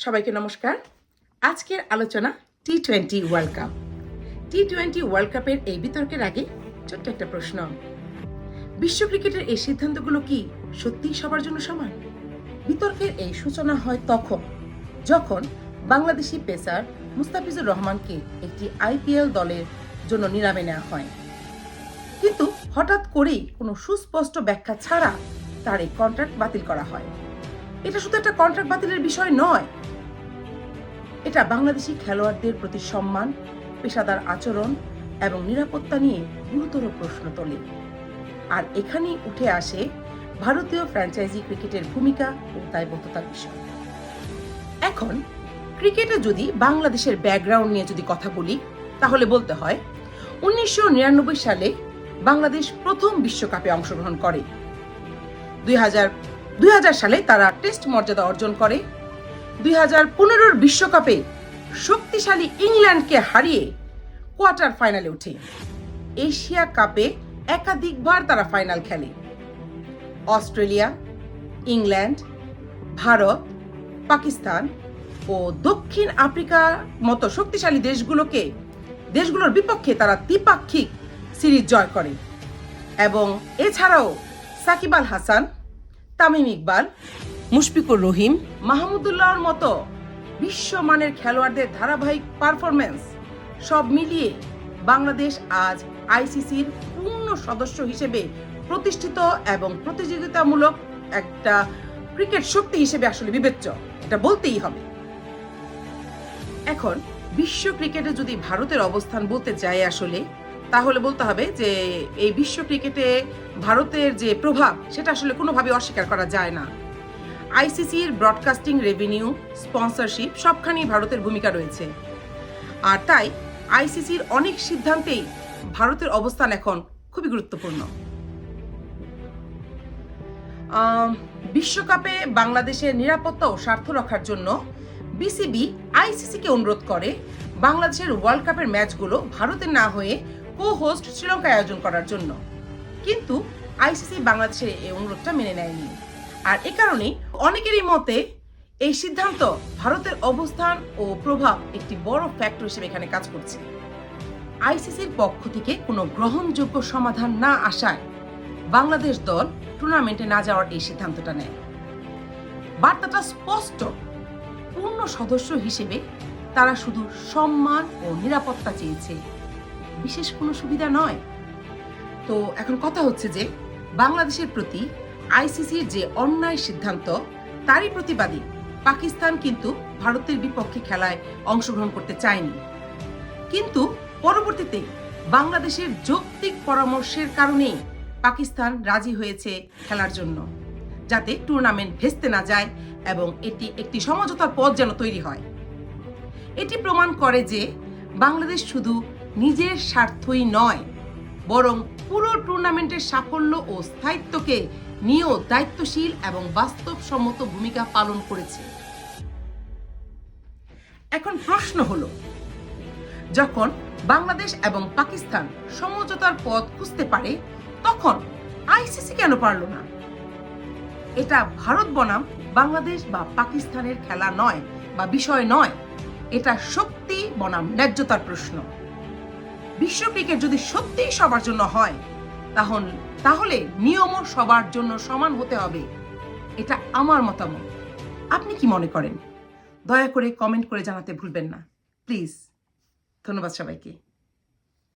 সবাইকে নমস্কার। আজকের আলোচনা টি-20 ওয়ার্ল্ড কাপ। টি-20 ওয়ার্ল্ড কাপের এই বিতর্কের আগে ছোট্ট একটা প্রশ্ন, বিশ্ব ক্রিকেটের এই সিদ্ধান্তগুলো কি সত্যিই সবার জন্য সমান? বিতর্কের এই সূচনা হয় যখন বাংলাদেশি পেসার মুস্তাফিজুর রহমানকে একটি আইপিএল দলের জন্য নিলামে নেওয়া হয়, কিন্তু হঠাৎ করেই কোনো সুস্পষ্ট ব্যাখ্যা ছাড়া তার এই কন্ট্রাক্ট বাতিল করা হয়। এটা শুধু একটা কন্ট্রাক্ট বাতিলের বিষয় নয়, এটা বাংলাদেশি খেলোয়াড়দের প্রতি সম্মান, পেশাদার আচরণ এবং নিরাপত্তা নিয়ে গুরুতর প্রশ্ন তোলে। আর এখানেই উঠে আসে ভারতীয় ফ্র্যাঞ্চাইজি ক্রিকেটের ভূমিকা ও দায়বদ্ধতার বিষয়। এখন ক্রিকেটে যদি বাংলাদেশের ব্যাকগ্রাউন্ড নিয়ে যদি কথা বলি, তাহলে বলতে হয় 1999 সালে বাংলাদেশ প্রথম বিশ্বকাপে অংশগ্রহণ করে। 2000 সালে তারা টেস্ট মর্যাদা অর্জন করে। 2015 বিশ্বকাপে শক্তিশালী ইংল্যান্ডকে হারিয়ে কোয়ার্টার ফাইনালে ওঠে। এশিয়া কাপে একাধিকবার তারা ফাইনাল খেলে। অস্ট্রেলিয়া, ইংল্যান্ড, ভারত, পাকিস্তান ও দক্ষিণ আফ্রিকার মতো শক্তিশালী দেশগুলোর বিপক্ষে তারা দ্বিপাক্ষিক সিরিজ জয় করে। এবং এছাড়াও সাকিব আল হাসান, তামিম ইকবাল, মুশফিকুর রহিম, মাহমুদুল্লাহর মতো বিশ্বমানের খেলোয়াড়দের ধারাবাহিক পারফরমেন্স সব মিলিয়ে বাংলাদেশ আজ আইসিসির পূর্ণ সদস্য হিসেবে প্রতিষ্ঠিত এবং প্রতিযোগিতামূলক একটা ক্রিকেট শক্তি হিসেবে আসলে বিবেচ্য, এটা বলতেই হবে। এখন বিশ্ব ক্রিকেটে যদি ভারতের অবস্থান বলতে যাই আসলে, তাহলে বলতে হবে যে এই বিশ্ব ক্রিকেটে ভারতের যে প্রভাব সেটা আসলে কোনোভাবে অস্বীকার করা যায় না। আইসিসির ব্রডকাস্টিং রেভিনিউ, স্পন্সরশিপ সবখানেই ভারতের ভূমিকা রয়েছে। আর তাই আইসিসির অনেক সিদ্ধান্তেই ভারতের অবস্থান এখন খুবই গুরুত্বপূর্ণ। বিশ্বকাপে বাংলাদেশের নিরাপত্তা ও স্বার্থ রক্ষার জন্য বিসিবি আইসিসিকে অনুরোধ করে বাংলাদেশের ওয়ার্ল্ড কাপের ম্যাচগুলো ভারতে না হয়ে কো-হোস্ট শ্রীলঙ্কায় আয়োজন করার জন্য, কিন্তু আইসিসি বাংলাদেশের এই অনুরোধটা মেনে নেয়নি। আর এ কারণেই অনেকেরই মতে এই সিদ্ধান্ত ভারতের অবস্থান ও প্রভাব একটি বড় ফ্যাক্টর হিসেবে এখানে কাজ করছে। আইসিসির পক্ষ থেকে কোনো গ্রহণযোগ্য সমাধান না আসায় বাংলাদেশ দল টুর্নামেন্টে না যাওয়ার এই সিদ্ধান্তটা নেয়। বার্তাটা স্পষ্ট, পূর্ণ সদস্য হিসেবে তারা শুধু সম্মান ও নিরাপত্তা চেয়েছে, বিশেষ কোনো সুবিধা নয়। তো এখন কথা হচ্ছে যে বাংলাদেশের প্রতি আইসিসির যে অন্যায় সিদ্ধান্ত, তারই প্রতিবাদী পাকিস্তান কিন্তু ভারতের বিপক্ষে খেলায় অংশগ্রহণ করতে চায়নি, কিন্তু পরবর্তীতে বাংলাদেশের যৌক্তিক পরামর্শের কারণেই পাকিস্তান রাজি হয়েছে খেলার জন্য, যাতে টুর্নামেন্ট ভেস্তে না যায় এবং এটি একটি সমঝোতার পথ যেন তৈরি হয়। এটি প্রমাণ করে যে বাংলাদেশ শুধু নিজের স্বার্থই নয়, বরং পুরো টুর্নামেন্টের সাফল্য ও স্থায়িত্বকে নিয়েও দায়িত্বশীল এবং বাস্তবসম্মত ভূমিকা পালন করেছে। এখন প্রশ্ন হলো, যখন বাংলাদেশ এবং পাকিস্তান সমঝোতার পথ খুঁজতে পারে, তখন আইসিসি কেন পারল না? এটা ভারত বনাম বাংলাদেশ বা পাকিস্তানের খেলা নয় বা বিষয় নয়, এটা শক্তি বনাম ন্যায্যতার প্রশ্ন। বিশ্ব ক্রিকেট যদি সত্যিই সবার জন্য হয়, তাহলে নিয়মও সবার জন্য সমান হতে হবে। এটা আমার মতামত। আপনি কি মনে করেন? দয়া করে কমেন্ট করে জানাতে ভুলবেন না, প্লিজ। ধন্যবাদ সবাইকে।